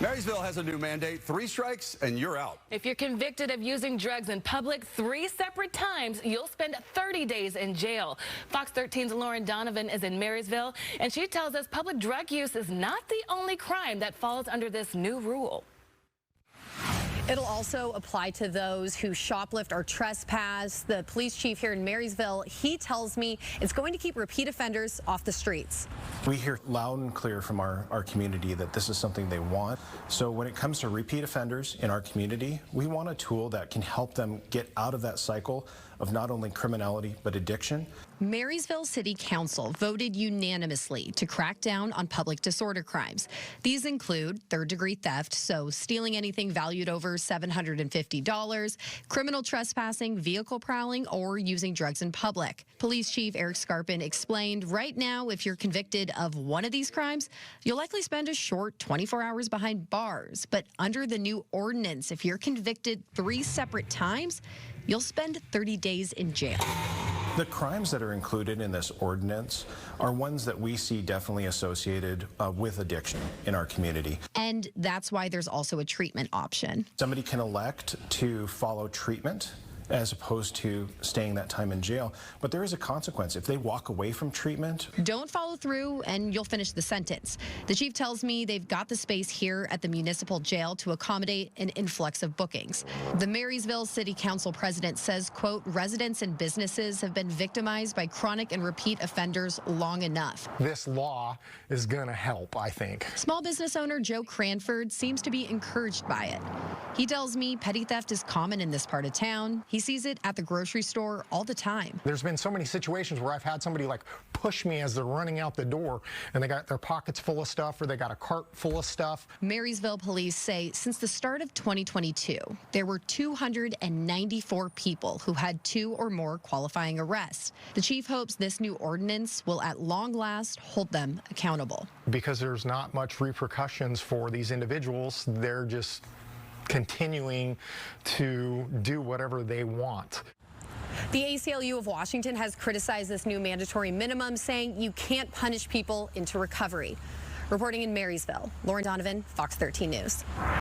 Marysville has a new mandate: 3 strikes and you're out. If you're convicted of using drugs in public 3 separate times, you'll spend 30 days in jail. Fox 13's Lauren Donovan is in Marysville, and she tells us public drug use is not the only crime that falls under this new rule. It'll also apply to those who shoplift or trespass. The police chief here in Marysville, he tells me it's going to keep repeat offenders off the streets. We hear loud and clear from our community that this is something they want. So when it comes to repeat offenders in our community, we want a tool that can help them get out of that cycle of not only criminality but addiction. Marysville City Council voted unanimously to crack down on public disorder crimes. These include third-degree theft, so stealing anything valued over $750, criminal trespassing, vehicle prowling, or using drugs in public. Police Chief Eric Scarpin explained, right now, if you're convicted of one of these crimes, you'll likely spend a short 24 hours behind bars. But under the new ordinance, if you're convicted 3 separate times, you'll spend 30 days in jail. The crimes that are included in this ordinance are ones that we see definitely associated with addiction in our community. And that's why there's also a treatment option. Somebody can elect to follow treatment as opposed to staying that time in jail. But there is a consequence. If they walk away from treatment, don't follow through and you'll finish the sentence. The chief tells me they've got the space here at the municipal jail to accommodate an influx of bookings. The Marysville City Council president says, quote, residents and businesses have been victimized by chronic and repeat offenders long enough. This law is going to help, I think. Small business owner Joe Cranford seems to be encouraged by it. He tells me petty theft is common in this part of town. He sees it at the grocery store all the time. There's been so many situations where I've had somebody like push me as they're running out the door and they got their pockets full of stuff or they got a cart full of stuff. Marysville police say since the start of 2022, there were 294 people who had 2 or more qualifying arrests. The chief hopes this new ordinance will at long last hold them accountable. Because there's not much repercussions for these individuals, they're just continuing to do whatever they want. The ACLU of Washington has criticized this new mandatory minimum, saying you can't punish people into recovery. Reporting in Marysville, Lauren Donovan, Fox 13 News.